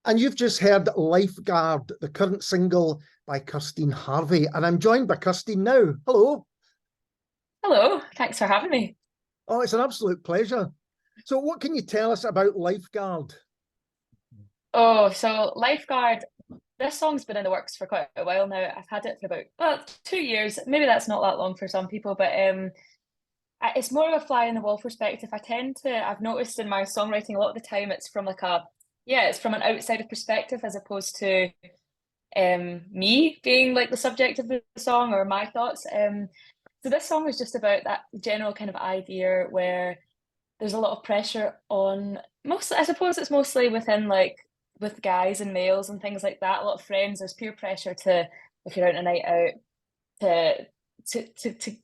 And you've just heard Lifeguard, the current single by Kirsteen Harvey. And I'm joined by Kirsteen now. Hello. Hello, thanks for having me. Oh, it's an absolute pleasure. So what can you tell us about Lifeguard? Oh, so Lifeguard, this song's been in the works for quite a while now. I've had it for about 2 years. Maybe that's not that long for some people, but it's more of a fly in the wall perspective. I've noticed in my songwriting a lot of the time it's from it's from an outsider perspective as opposed to me being like the subject of the song or my thoughts. So this song is just about that general kind of idea where there's a lot of pressure on mostly, I suppose it's mostly within like with guys and males and things like that. A lot of friends, there's peer pressure to if you're out on a night out to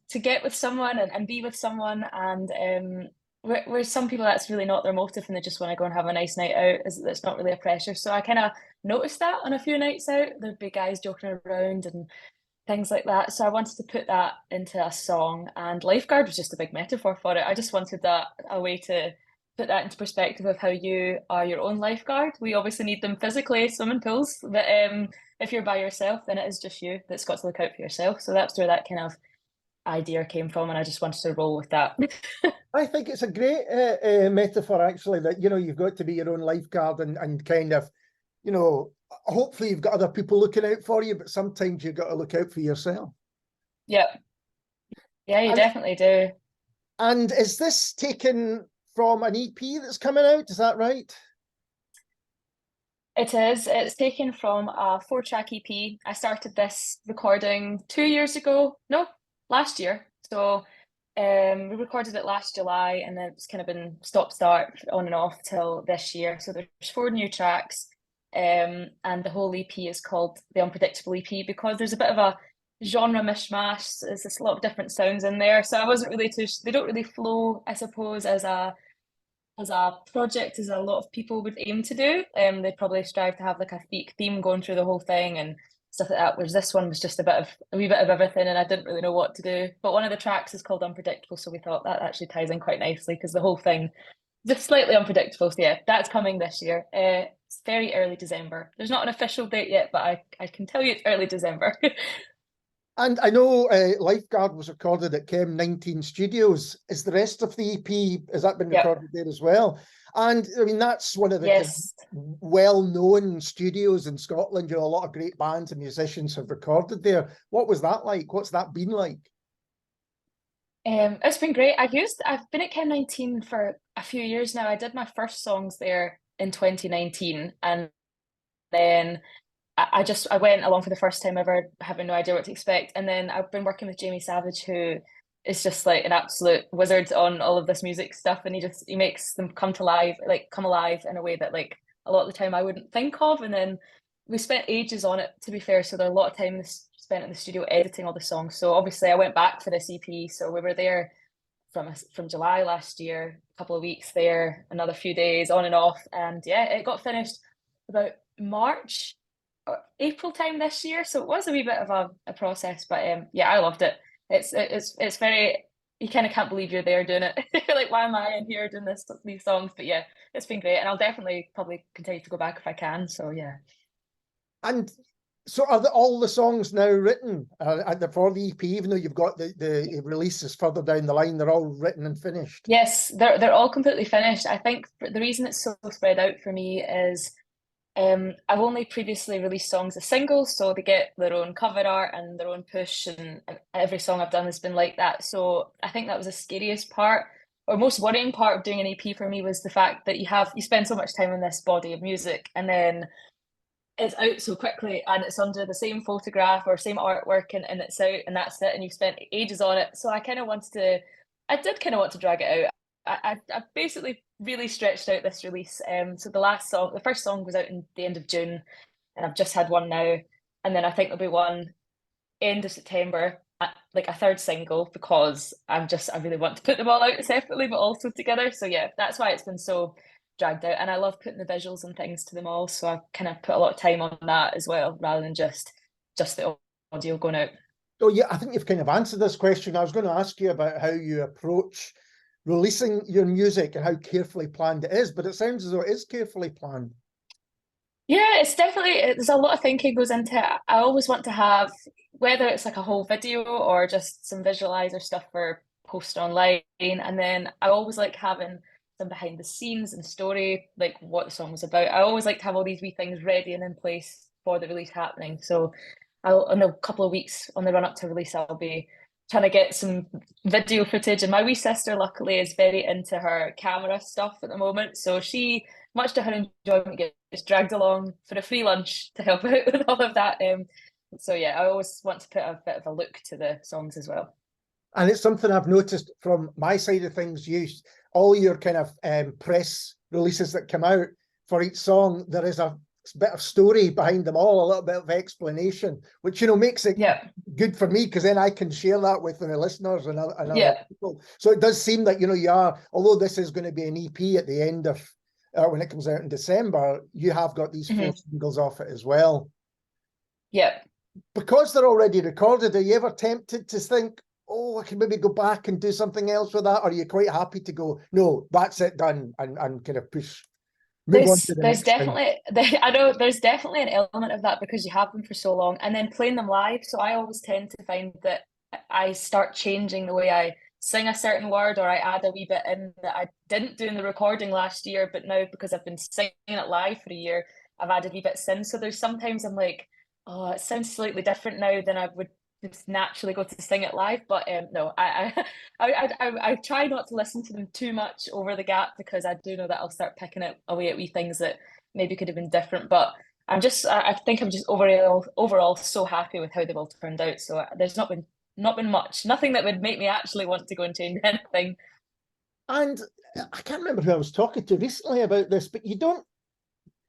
to get with someone and be with someone and where some people that's really not their motive and they just want to go and have a nice night out is it's not really a pressure. So I kind of noticed that on a few nights out there'd be guys joking around and things like that. So I wanted to put that into a song, and Lifeguard was just a big metaphor for it. I just wanted that a way to put that into perspective of how you are your own lifeguard. We obviously need them physically, swimming pools, but if you're by yourself, then it is just you that's got to look out for yourself. So that's where that kind of idea came from, and I just wanted to roll with that. I think it's a great metaphor, actually, that, you've got to be your own lifeguard and kind of, hopefully you've got other people looking out for you, but sometimes you've got to look out for yourself. Yep. Yeah, you definitely do. And is this taken from an EP that's coming out? Is that right? It is. It's taken from a 4-track EP. I started this recording 2 years ago. No, last year. So we recorded it last July and then it's kind of been stop-start on and off till this year. So there's 4 new tracks. And the whole EP is called The Unpredictable EP because there's a bit of a genre mishmash. There's just a lot of different sounds in there. So I wasn't really they don't really flow, I suppose, as a project as a lot of people would aim to do. They'd probably strive to have like a theme going through the whole thing and stuff like that, whereas this one was just a wee bit of everything and I didn't really know what to do. But one of the tracks is called Unpredictable, so we thought that actually ties in quite nicely because the whole thing just slightly unpredictable. So yeah, that's coming this year. It's very early December. There's not an official date yet, but I can tell you it's early December. And I know Lifeguard was recorded at Chem19 Studios. Is the rest of the EP, has that been recorded there as well? And I mean, that's one of the kind of well-known studios in Scotland. A lot of great bands and musicians have recorded there. What was that like? What's that been like? It's been great. I've been at Chem19 for a few years now. I did my first songs there in 2019 and then I went along for the first time ever, having no idea what to expect. And then I've been working with Jamie Savage, who is just like an absolute wizard on all of this music stuff. And he makes them come alive in a way that like a lot of the time I wouldn't think of. And then we spent ages on it, to be fair. So there's a lot of time spent in the studio editing all the songs. So obviously I went back for this EP. So we were there from July last year, a couple of weeks there, another few days on and off. And yeah, it got finished about March or April time this year, so it was a wee bit of a process, but yeah, I loved it. It's very, you kind of can't believe you're there doing it. You're like, why am I in here doing these songs? But yeah, it's been great, and I'll definitely probably continue to go back if I can. So yeah. And so are all the songs now written for the EP, even though you've got the releases further down the line, they're all written and finished? Yes, they're all completely finished. I think the reason it's so spread out for me is I've only previously released songs as singles, so they get their own cover art and their own push, and every song I've done has been like that. So I think that was the scariest part, or most worrying part of doing an EP for me, was the fact that you spend so much time in this body of music and then it's out so quickly and it's under the same photograph or same artwork and it's out and that's it and you've spent ages on it. So I did kind of want to drag it out. I basically really stretched out this release. So the first song was out in the end of June, and I've just had one now, and then I think there'll be one end of September, like a third single, because I really want to put them all out separately but also together. So yeah, that's why it's been so dragged out, and I love putting the visuals and things to them all. So I kind of put a lot of time on that as well, rather than just the audio going out. Oh yeah, I think you've kind of answered this question. I was going to ask you about how you approach releasing your music and how carefully planned it is, but it sounds as though it is carefully planned. Yeah, it's definitely, there's a lot of thinking goes into it. I always want to have, whether it's like a whole video or just some visualizer stuff for post online. And then I always like having some behind the scenes and story, like what the song was about. I always like to have all these wee things ready and in place for the release happening. So in a couple of weeks on the run up to release, I'll be trying to get some video footage. And my wee sister, luckily, is very into her camera stuff at the moment. So she, much to her enjoyment, gets dragged along for a free lunch to help out with all of that. So yeah, I always want to put a bit of a look to the songs as well. And it's something I've noticed from my side of things. All your kind of press releases that come out for each song, there is a bit of story behind them all, a little bit of explanation, which makes it good for me, because then I can share that with the listeners and other people. So it does seem that you are, although this is going to be an EP at the end of when it comes out in December, you have got these 4 singles off it as well. Yeah. Because they're already recorded, are you ever tempted to think, oh, I can maybe go back and do something else with that? Or are you quite happy to go, no, that's it, done, and kind of move on to the next definitely thing? I know there's definitely an element of that, because you have them for so long and then playing them live. So I always tend to find that I start changing the way I sing a certain word, or I add a wee bit in that I didn't do in the recording last year, but now because I've been singing it live for a year, I've added wee bits in. So there's sometimes I'm like, oh, it sounds slightly different now than I would just naturally go to sing it live. But no, I try not to listen to them too much over the gap, because I do know that I'll start picking it away at wee things that maybe could have been different. But I think I'm just overall so happy with how they've all turned out. So there's not been much, nothing that would make me actually want to go and change anything. And I can't remember who I was talking to recently about this, but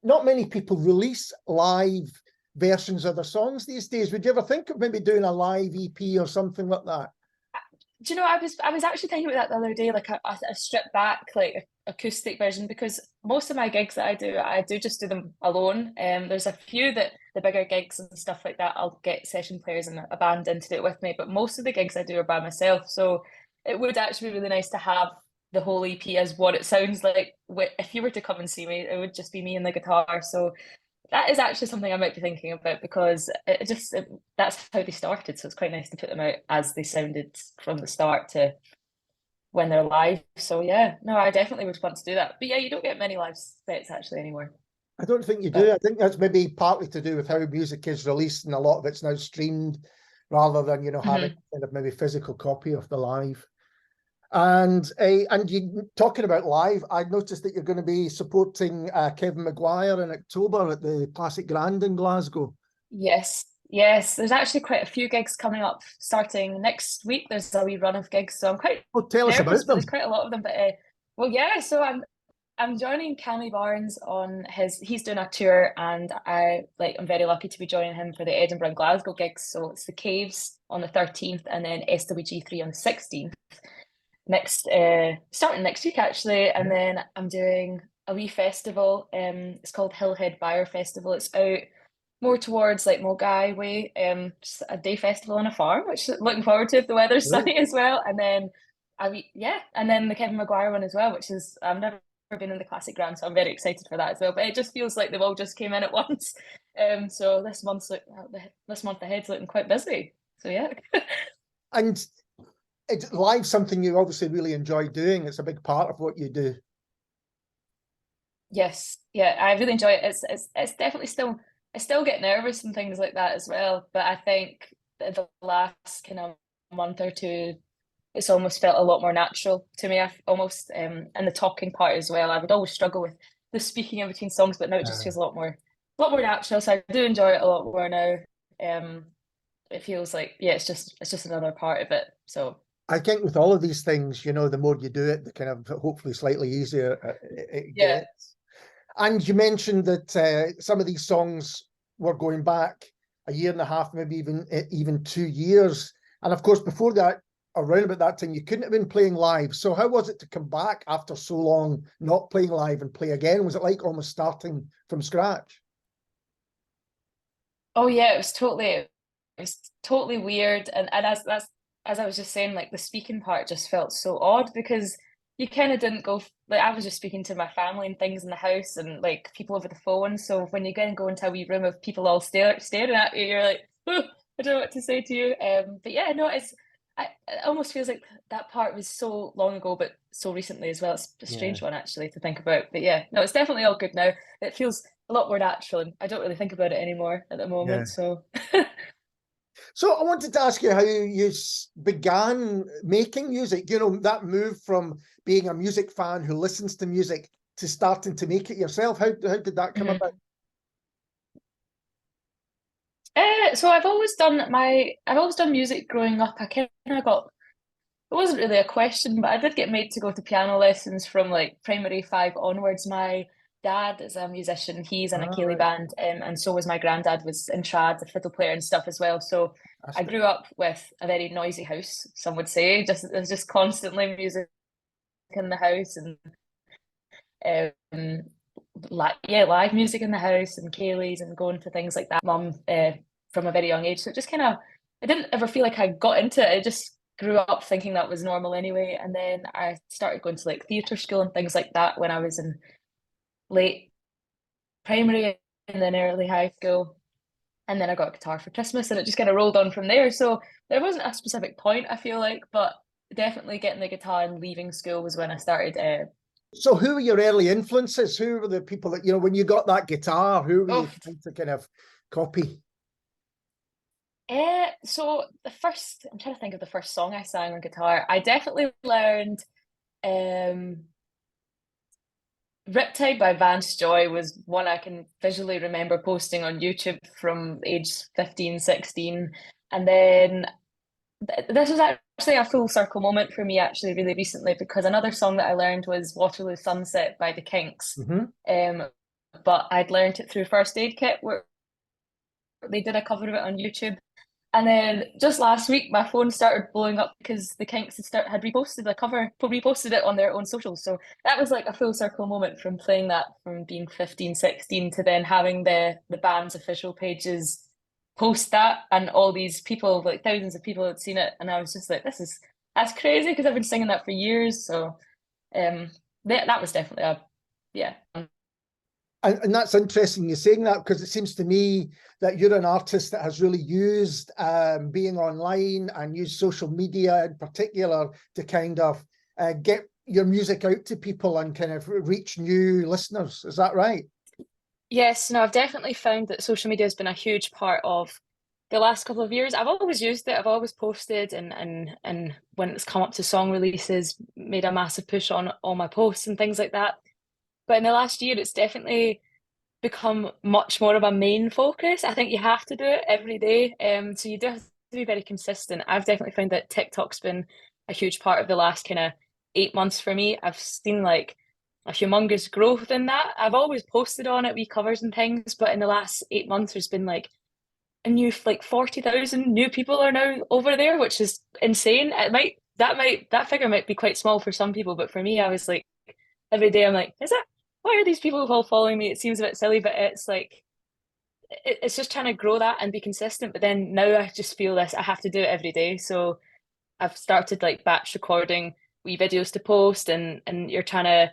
not many people release live versions of their songs these days. Would you ever think of maybe doing a live EP or something like that? Do you know, I was actually thinking about that the other day, like a stripped back, like acoustic version, because most of my gigs that I do just do them alone. There's a few that the bigger gigs and stuff like that, I'll get session players and a band in to do it with me, but most of the gigs I do are by myself. So it would actually be really nice to have the whole EP as what it sounds like. If you were to come and see me, it would just be me and the guitar. So that is actually something I might be thinking about, because that's how they started. So it's quite nice to put them out as they sounded from the start to when they're live. So yeah, no, I definitely would want to do that. But yeah, you don't get many live sets actually anymore. I don't think you do. I think that's maybe partly to do with how music is released, and a lot of it's now streamed rather than having kind of maybe physical copy of the live. And you talking about live, I noticed that you're going to be supporting Kevin Maguire in October at the Classic Grand in Glasgow. Yes. There's actually quite a few gigs coming up starting next week. There's a wee run of gigs, so I'm quite tell us about them. There's quite a lot of them, but well, yeah. So I'm joining Cammy Barnes on he's doing a tour, and I'm very lucky to be joining him for the Edinburgh and Glasgow gigs. So it's the Caves on the 13th, and then SWG3 on the 16th. Starting next week actually, and then I'm doing a wee festival. It's called Hillhead Byre Festival. It's out more towards like Mulgai way. Just a day festival on a farm, which looking forward to if the weather's sunny as well. And then and then the Kevin Maguire one as well, which is I've never been in the Classic Grand, so I'm very excited for that as well. But it just feels like they've all just came in at once. So this month ahead's looking quite busy. So yeah. And it's live, something you obviously really enjoy doing. It's a big part of what you do. Yes, yeah, I really enjoy it. It's definitely still, I still get nervous and things like that as well. But I think the last kind of month or two, it's almost felt a lot more natural to me. I've almost and the talking part as well. I would always struggle with the speaking in between songs, but now it just feels a lot more natural. So I do enjoy it a lot more now. It feels like it's just another part of it. So I think with all of these things, the more you do it, the kind of hopefully slightly easier it gets. And you mentioned that some of these songs were going back a year and a half, maybe even 2 years. And of course, before that, around about that time, you couldn't have been playing live. So how was it to come back after so long not playing live and play again? Was it like almost starting from scratch? Oh yeah, it was totally weird. And as I was just saying, like the speaking part just felt so odd, because you kind of didn't go, like, I was just speaking to my family and things in the house and like people over the phone. So when you go into a wee room of people all staring at you, you're like, oh, I don't know what to say to you. But yeah, no, it almost feels like that part was so long ago, but so recently as well. It's a strange one actually to think about. But yeah, no, it's definitely all good now. It feels a lot more natural, and I don't really think about it anymore at the moment. So. So I wanted to ask you how you began making music, that move from being a music fan who listens to music to starting to make it yourself. How did that come about? So I've always done music growing up. I kind of got, it wasn't really a question, but I did get made to go to piano lessons from like primary 5 onwards. My dad is a musician. He's in a Ceilidh band, and so was my granddad, was in trad, a fiddle player and stuff as well. So I grew up with a very noisy house, some would say. There's just constantly music in the house, and live music in the house and Ceilidhs and going to things like that. Mum, from a very young age, so it just kind of, I didn't ever feel like I got into it. I just grew up thinking that was normal anyway. And then I started going to like theatre school and things like that when I was in late primary and then early high school. And then I got a guitar for Christmas and it just kind of rolled on from there. So there wasn't a specific point, I feel like, but definitely getting the guitar and leaving school was when I started. So who were your early influences? Who were the people that, when you got that guitar, who were you trying to kind of copy? So I'm trying to think of the first song I sang on guitar. I definitely learned Riptide by Vance Joy was one I can visually remember posting on YouTube from age 15, 16. And then this was actually a full circle moment for me actually really recently, because another song that I learned was Waterloo Sunset by the Kinks. But I'd learned it through First Aid Kit, where they did a cover of it on YouTube. And then just last week, my phone started blowing up because the Kinks had reposted the cover, reposted it on their own socials. So that was like a full circle moment from playing that from being 15, 16 to then having the band's official pages post that, and all these people, like thousands of people had seen it. And I was just like, that's crazy, because I've been singing that for years. So that was definitely yeah. And that's interesting you saying that, because it seems to me that you're an artist that has really used being online and used social media in particular to kind of get your music out to people and kind of reach new listeners. Is that right? Yes, no, I've definitely found that social media has been a huge part of the last couple of years. I've always used it. I've always posted and when it's come up to song releases, made a massive push on all my posts and things like that. But in the last year, it's definitely become much more of a main focus. I think you have to do it every day. So you do have to be very consistent. I've definitely found that TikTok's been a huge part of the last kind of 8 months for me. I've seen like a humongous growth in that. I've always posted on it, wee covers and things, but in the last 8 months, there's been like a new 40,000 new people are now over there, which is insane. That figure might be quite small for some people, but for me, I was like, every day I'm like, why are these people all following me? It seems a bit silly, but it's like, it's just trying to grow that and be consistent. But then now I just feel this, I have to do it every day. So I've started like batch recording wee videos to post, and you're trying to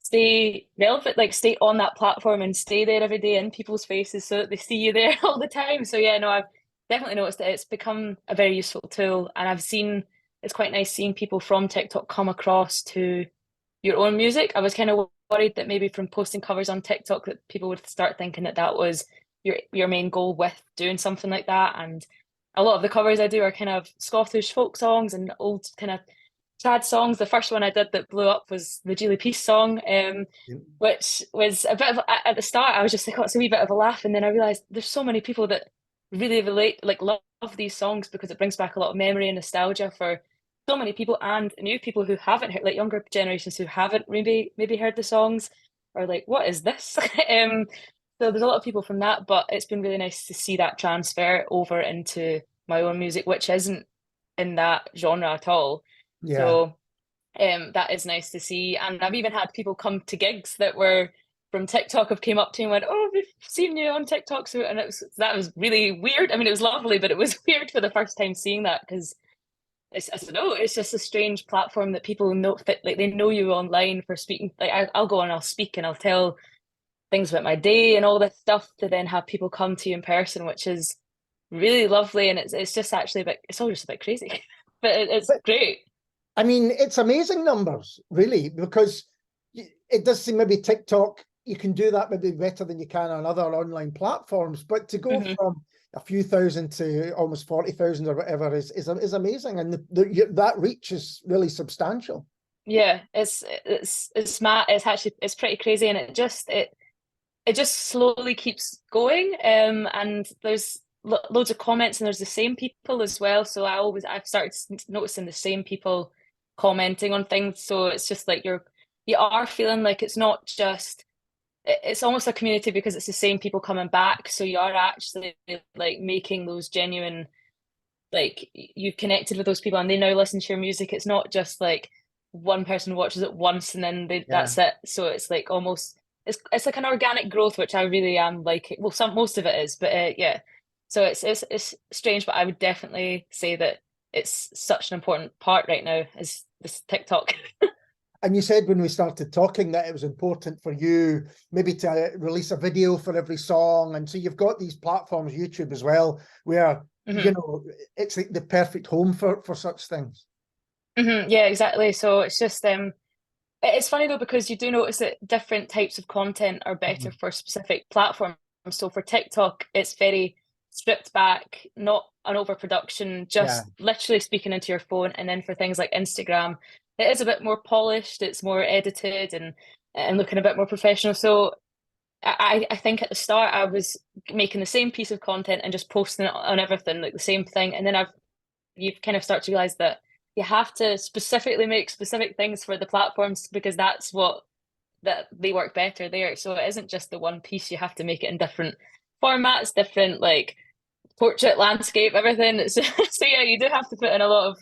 stay relevant, like stay on that platform and stay there every day in people's faces so that they see you there all the time. So yeah, no, I've definitely noticed that it's become a very useful tool. And I've seen, it's quite nice seeing people from TikTok come across to your own music. I was kind of worried that maybe from posting covers on TikTok that people would start thinking that was your main goal with doing something like that. And a lot of the covers I do are kind of Scottish folk songs and old kind of trad songs. The first one I did that blew up was the Geely Peace song, which was a bit of, at the start I was just like, oh, it's a wee bit of a laugh, and then I realized there's so many people that really relate, like love these songs, because it brings back a lot of memory and nostalgia for so many people, and new people who haven't heard, like younger generations who haven't maybe heard the songs, or like, what is this? So there's a lot of people from that, but it's been really nice to see that transfer over into my own music, which isn't in that genre at all. Yeah. So that is nice to see. And I've even had people come to gigs that were from TikTok, have came up to me and went, oh, we've seen you on TikTok. So, and that was really weird. I mean, it was lovely, but it was weird for the first time seeing that, because I don't know, it's just a strange platform that people know, like they know you online for speaking. Like I'll go on, I'll speak, and I'll tell things about my day and all this stuff to then have people come to you in person, which is really lovely. And it's just actually it's all just a bit crazy, but it's great. I mean, it's amazing numbers, really, because it does seem maybe TikTok, you can do that maybe better than you can on other online platforms, but to go from a few thousand to almost 40,000 or whatever is amazing, and that reach is really substantial. Yeah, it's mad. It's pretty crazy, and it just slowly keeps going. And there's loads of comments, and there's the same people as well. So I've started noticing the same people commenting on things. So it's just like you are feeling like it's not just, it's almost a community because it's the same people coming back. So you are actually like making those genuine, like you've connected with those people and they now listen to your music. It's not just like one person watches it once and then that's it. So it's like almost, it's like an organic growth, which I really am like. Well, most of it is, but yeah. So it's strange, but I would definitely say that it's such an important part right now is this TikTok. And you said when we started talking that it was important for you maybe to release a video for every song. And so you've got these platforms, YouTube as well, where, you know, it's like the perfect home for such things. Yeah, exactly. So it's just, it's funny though, because you do notice that different types of content are better for specific platforms. So for TikTok, it's very stripped back, not an overproduction, just literally speaking into your phone. And then for things like Instagram, it is a bit more polished, it's more edited and looking a bit more professional. So I think at the start I was making the same piece of content and just posting it on everything, like the same thing. And then you've kind of start to realize that you have to specifically make specific things for the platforms because that's that they work better there. So it isn't just the one piece, you have to make it in different formats, different like portrait, landscape, everything. So yeah, you do have to put in a lot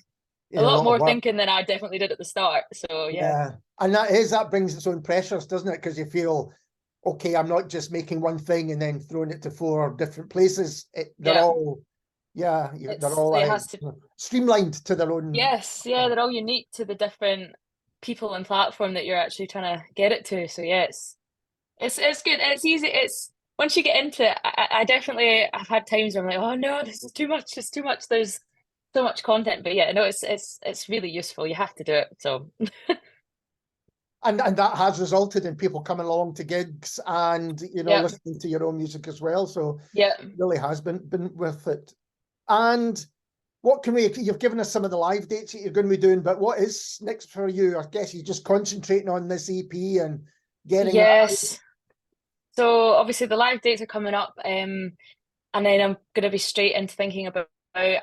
more thinking than I definitely did at the start. So yeah. And that brings its own pressures, doesn't it? Because you feel, okay, I'm not just making one thing and then throwing it to 4 different places. They're all streamlined to their own. Yes, yeah, they're all unique to the different people and platform that you're actually trying to get it to. So yeah, it's good. It's easy. It's once you get into it, I definitely I've had times where I'm like, oh no, this is too much. It's too much. There's so much content. But yeah, no, it's really useful. You have to do it. So and that has resulted in people coming along to gigs and listening to your own music as well. So yeah, it really has been worth it. And what can you've given us some of the live dates that you're going to be doing, but what is next for you? I guess you're just concentrating on this EP and getting that. So obviously the live dates are coming up, and then I'm going to be straight into thinking about. I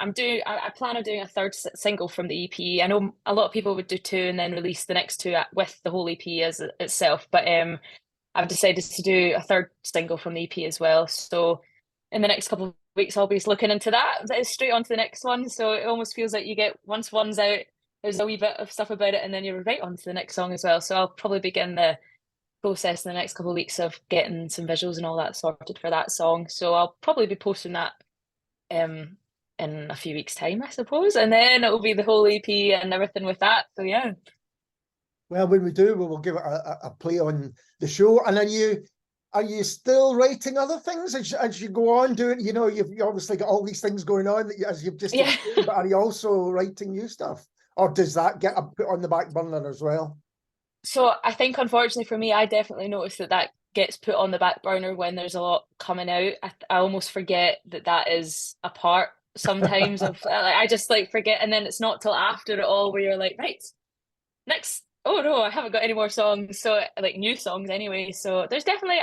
plan on doing a third single from the EP. I know a lot of people would do 2 and then release the next 2 with the whole EP as itself, but I've decided to do a third single from the EP as well. So in the next couple of weeks, I'll be looking into that. It's straight on to the next one. So it almost feels like you get, once one's out, there's a wee bit of stuff about it, and then you're right on to the next song as well. So I'll probably begin the process in the next couple of weeks of getting some visuals and all that sorted for that song. So I'll probably be posting that in a few weeks' time, I suppose. And then it'll be the whole EP and everything with that. So yeah. Well, when we do, we will give it a play on the show. And are you still writing other things as you go on doing? You obviously got all these things going on as you've just explained, but are you also writing new stuff, or does that get put on the back burner as well? So I think, unfortunately for me, I definitely noticed that gets put on the back burner when there's a lot coming out. I almost forget that is a part sometimes of I just like forget, and then it's not till after it all where you're like, right, next. Oh no, I haven't got any more songs. So like new songs anyway. So there's definitely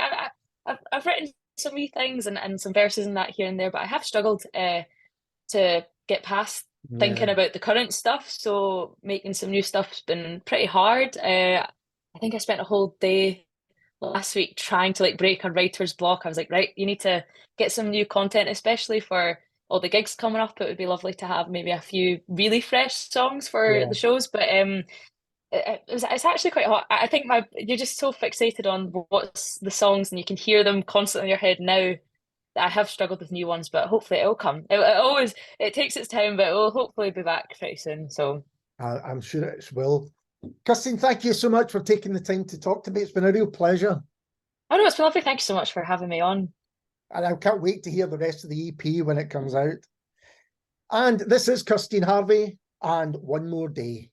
I've written some wee things and some verses and that here and there, but I have struggled to get past thinking about the current stuff. So making some new stuff's been pretty hard. I think I spent a whole day last week trying to like break a writer's block. I was like, right, you need to get some new content, especially for all the gigs coming up. It would be lovely to have maybe a few really fresh songs for the shows, but it's actually quite hot. I think you're just so fixated on what's the songs and you can hear them constantly in your head now I have struggled with new ones, but hopefully it'll come. It takes its time, but it will hopefully be back pretty soon. So I'm sure it will. Kirsteen, thank you so much for taking the time to talk to me. It's been a real pleasure. Oh no, it's been lovely. Thank you so much for having me on. And I can't wait to hear the rest of the EP when it comes out. And this is Kirsteen Harvey and One More Day.